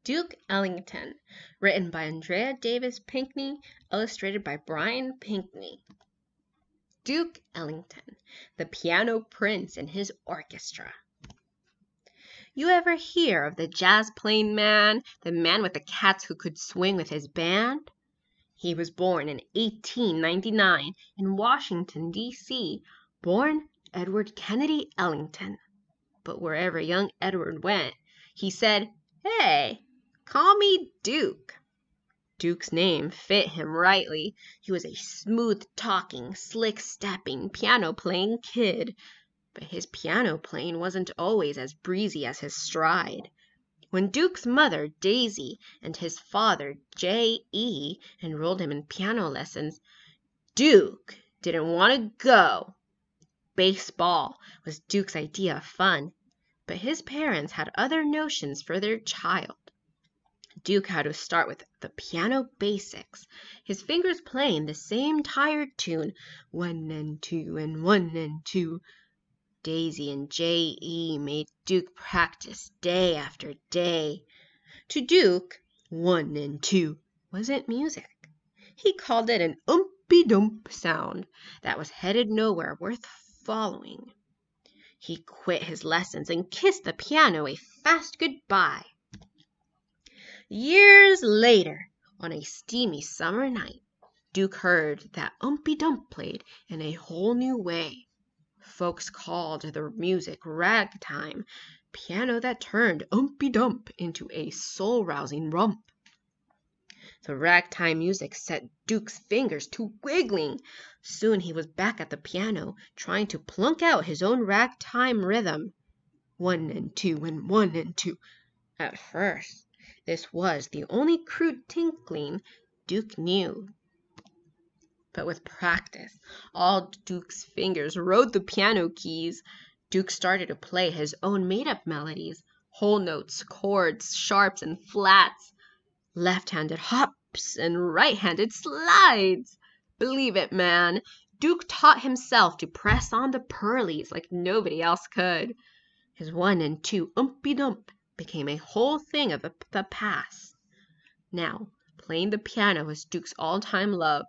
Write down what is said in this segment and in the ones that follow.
Duke Ellington, written by Andrea Davis Pinkney, illustrated by Brian Pinkney. Duke Ellington, the piano prince and his orchestra. You ever hear of the jazz-playing man, the man with the cats who could swing with his band? He was born in 1899 in Washington, D.C., born Edward Kennedy Ellington. But wherever young Edward went, he said, "Hey, call me Duke." Duke's name fit him rightly. He was a smooth-talking, slick-stepping, piano-playing kid. But his piano playing wasn't always as breezy as his stride. When Duke's mother, Daisy, and his father, J.E., enrolled him in piano lessons, Duke didn't want to go. Baseball was Duke's idea of fun, but his parents had other notions for their child. Duke had to start with the piano basics, his fingers playing the same tired tune, 1 and 2 and 1 and 2. Daisy and J.E. made Duke practice day after day. To Duke, 1 and 2 wasn't music. He called it an umpy-dump sound that was headed nowhere worth following. He quit his lessons and kissed the piano a fast goodbye. Years later, on a steamy summer night, Duke heard that Umpy-Dump played in a whole new way. Folks called the music ragtime, piano that turned Umpy-Dump into a soul-rousing romp. The ragtime music set Duke's fingers to wiggling. Soon he was back at the piano, trying to plunk out his own ragtime rhythm. 1 and 2 and 1 and 2. At first, this was the only crude tinkling Duke knew. But with practice, all Duke's fingers rode the piano keys. Duke started to play his own made-up melodies, whole notes, chords, sharps, and flats, left-handed hops and right-handed slides. Believe it, man, Duke taught himself to press on the pearlies like nobody else could. His 1 and 2 umpy-dump became a whole thing of the past. Now, playing the piano was Duke's all-time love.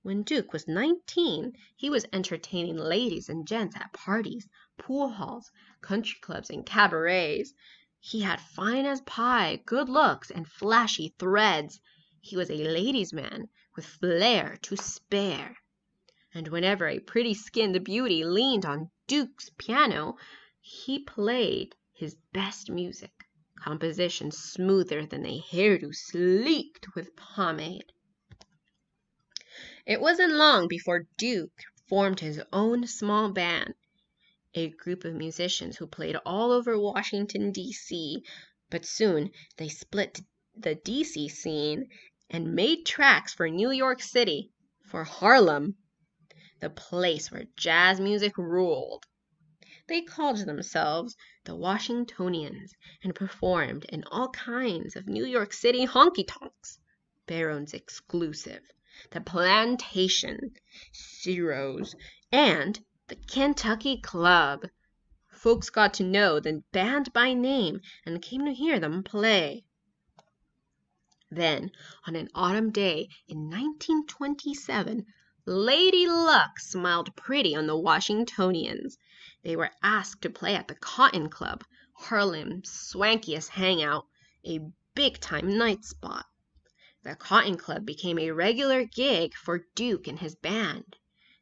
When Duke was 19, he was entertaining ladies and gents at parties, pool halls, country clubs, and cabarets. He had fine as pie, good looks, and flashy threads. He was a ladies' man with flair to spare. And whenever a pretty-skinned beauty leaned on Duke's piano, he played his best music, compositions smoother than a hairdo sleeked with pomade. It wasn't long before Duke formed his own small band, a group of musicians who played all over Washington, D.C., but soon they split the D.C. scene and made tracks for New York City, for Harlem, the place where jazz music ruled. They called themselves the Washingtonians and performed in all kinds of New York City honky-tonks, Barron's Exclusive, the Plantation, Ciro's, and the Kentucky Club. Folks got to know the band by name and came to hear them play. Then, on an autumn day in 1927, Lady Luck smiled pretty on the Washingtonians. They were asked to play at the Cotton Club, Harlem's swankiest hangout, a big-time night spot. The Cotton Club became a regular gig for Duke and his band.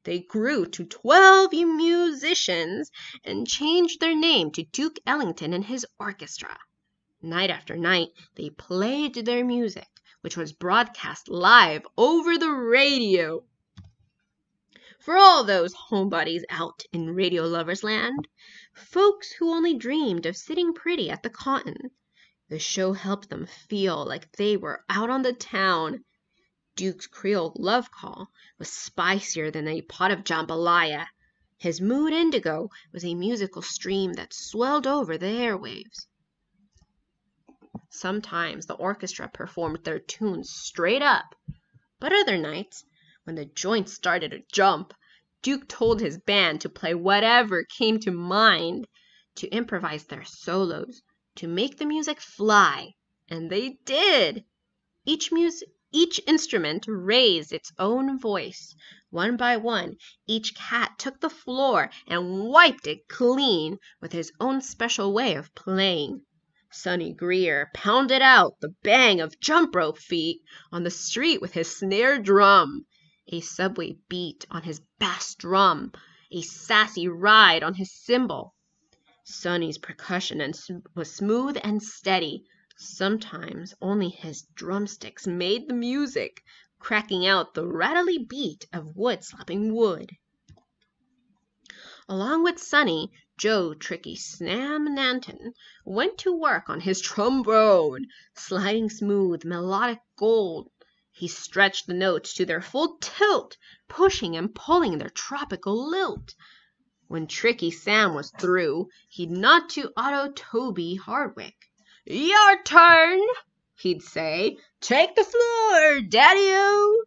They grew to 12 musicians and changed their name to Duke Ellington and his orchestra. Night after night, they played their music, which was broadcast live over the radio. For all those homebodies out in radio lovers' land, folks who only dreamed of sitting pretty at the Cotton, the show helped them feel like they were out on the town. Duke's Creole love call was spicier than a pot of jambalaya. His mood indigo was a musical stream that swelled over the airwaves. Sometimes the orchestra performed their tunes straight up, but other nights, when the joint started to jump, Duke told his band to play whatever came to mind, to improvise their solos, to make the music fly, And they did. Each instrument raised its own voice. One by one, each cat took the floor and wiped it clean with his own special way of playing. Sonny Greer pounded out the bang of jump rope feet on the street with his snare drum, a subway beat on his bass drum, a sassy ride on his cymbal. Sonny's percussion was smooth and steady. Sometimes only his drumsticks made the music, cracking out the rattly beat of wood slapping wood. Along with Sonny, Joe Tricky Sam Nanton went to work on his trombone, sliding smooth, melodic gold. He stretched the notes to their full tilt, pushing and pulling their tropical lilt. When Tricky Sam was through, he'd nod to Otto Toby Hardwick. "Your turn," he'd say. "Take the floor, Daddy-o."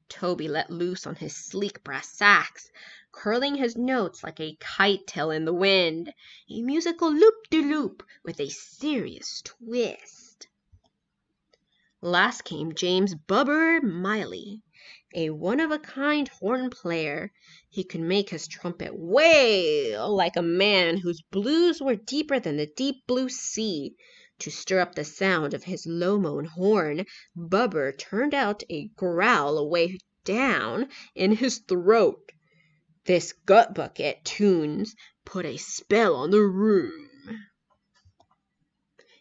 Toby let loose on his sleek brass sax, curling his notes like a kite tail in the wind, a musical loop-de-loop with a serious twist. Last came James Bubber Miley, a one-of-a-kind horn player. He could make his trumpet wail like a man whose blues were deeper than the deep blue sea. To stir up the sound of his low-moan horn, Bubber turned out a growl away down in his throat. This gut-bucket tunes put a spell on the room.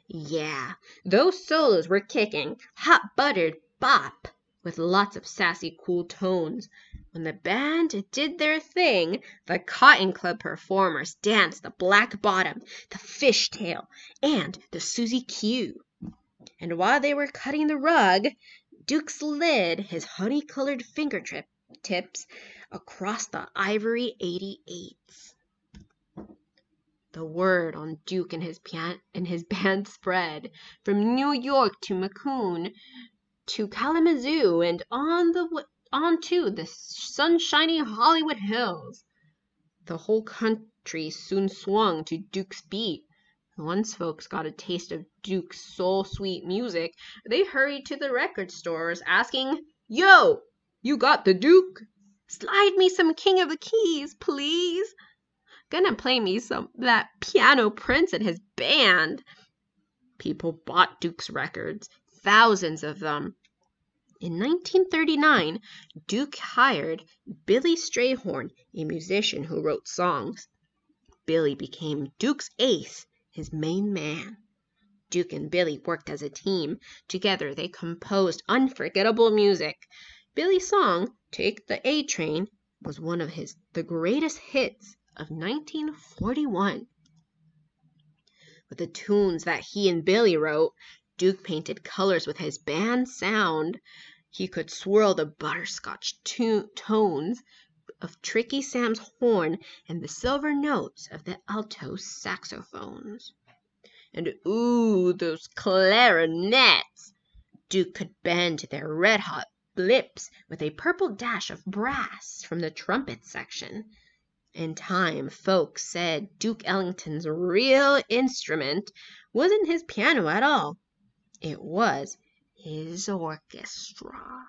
Yeah, those solos were kicking, hot-buttered bop, with lots of sassy, cool tones. When the band did their thing, the Cotton Club performers danced the Black Bottom, the Fishtail, and the Susie Q. And while they were cutting the rug, Duke slid his honey-colored fingertips across the ivory 88s. The word on Duke and his band spread from New York to Macon to Kalamazoo and on to the sunshiny Hollywood Hills. The whole country soon swung to Duke's beat. Once folks got a taste of Duke's soul-sweet music, they hurried to the record stores asking, "Yo, you got the Duke? Slide me some King of the Keys, please. Gonna play me that Piano Prince and his band." People bought Duke's records, thousands of them. In 1939, Duke hired Billy Strayhorn, a musician who wrote songs. Billy became Duke's ace, his main man. Duke and Billy worked as a team. Together they composed unforgettable music. Billy's song, "Take the A Train," was one of the greatest hits of 1941. With the tunes that he and Billy wrote, Duke painted colors with his band sound. He could swirl the butterscotch tones of Tricky Sam's horn and the silver notes of the alto saxophones. And ooh, those clarinets! Duke could bend their red-hot lips with a purple dash of brass from the trumpet section. In time, folks said Duke Ellington's real instrument wasn't his piano at all. It was his orchestra.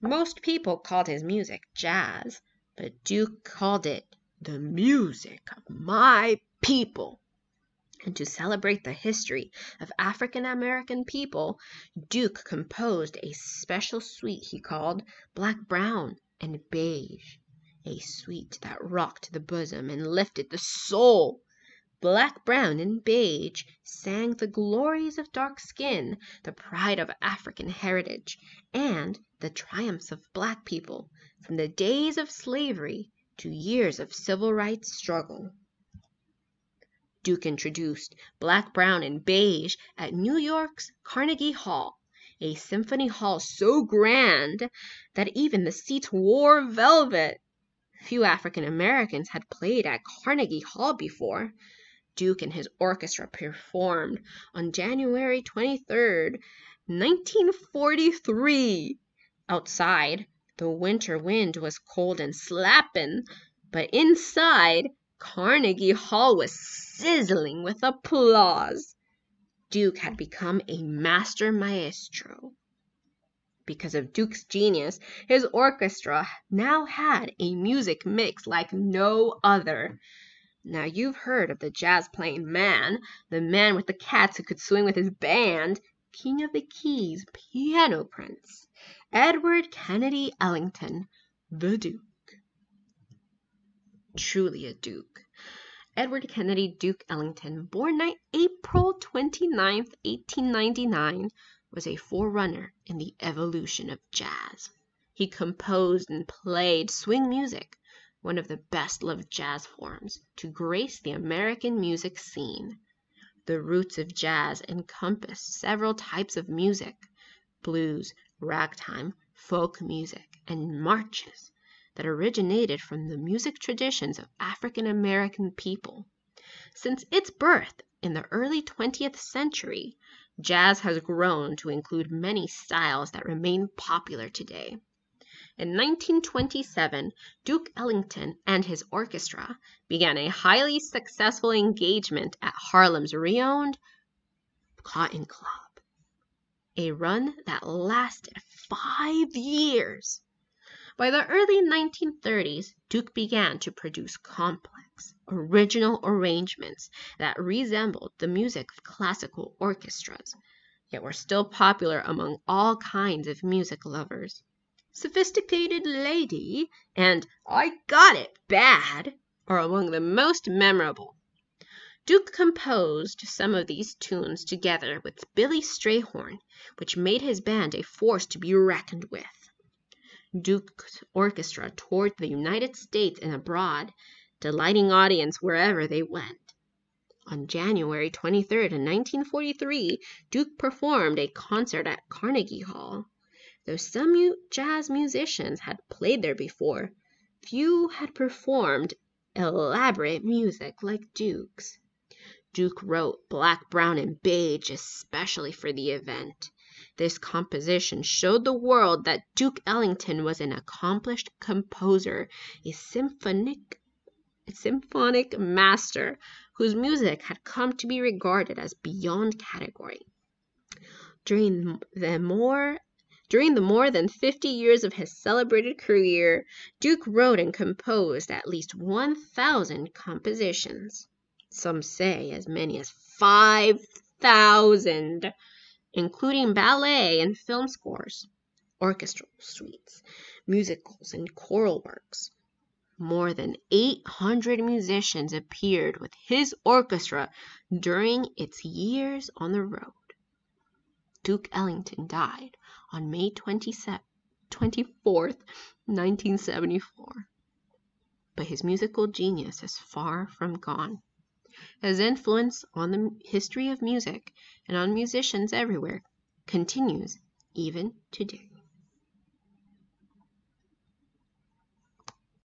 Most people called his music jazz, but Duke called it the music of my people. And to celebrate the history of African American people, Duke composed a special suite he called Black, Brown, and Beige, a suite that rocked the bosom and lifted the soul. Black, Brown, and Beige sang the glories of dark skin, the pride of African heritage, and the triumphs of Black people from the days of slavery to years of civil rights struggle. Duke introduced Black, Brown, and Beige at New York's Carnegie Hall, a symphony hall so grand that even the seats wore velvet. Few African Americans had played at Carnegie Hall before. Duke and his orchestra performed on January 23rd, 1943. Outside, the winter wind was cold and slappin', but inside, Carnegie Hall was sizzling with applause. Duke had become a master maestro. Because of Duke's genius, his orchestra now had a music mix like no other. Now you've heard of the jazz-playing man, the man with the cats who could swing with his band, King of the Keys, Piano Prince, Edward Kennedy Ellington, the Duke. Truly a Duke. Edward Kennedy Duke Ellington, born April 29, 1899, was a forerunner in the evolution of jazz. He composed and played swing music, one of the best-loved jazz forms, to grace the American music scene. The roots of jazz encompass several types of music: blues, ragtime, folk music, and marches that originated from the music traditions of African American people. Since its birth in the early 20th century, jazz has grown to include many styles that remain popular today. In 1927, Duke Ellington and his orchestra began a highly successful engagement at Harlem's renowned Cotton Club, a run that lasted 5 years. By the early 1930s, Duke began to produce complex, original arrangements that resembled the music of classical orchestras, yet were still popular among all kinds of music lovers. Sophisticated Lady and I Got It Bad are among the most memorable. Duke composed some of these tunes together with Billy Strayhorn, which made his band a force to be reckoned with. Duke's orchestra toured the United States and abroad, delighting audiences wherever they went. On January 23rd, 1943, Duke performed a concert at Carnegie Hall. Though some jazz musicians had played there before, few had performed elaborate music like Duke's. Duke wrote Black, Brown, and Beige especially for the event. This composition showed the world that Duke Ellington was an accomplished composer, a symphonic master whose music had come to be regarded as beyond category. During the more than 50 years of his celebrated career, Duke wrote and composed at least 1,000 compositions. Some say as many as 5,000, including ballet and film scores, orchestral suites, musicals, and choral works. More than 800 musicians appeared with his orchestra during its years on the road. Duke Ellington died on May 24th, 1974. But his musical genius is far from gone. His influence on the history of music and on musicians everywhere continues even today.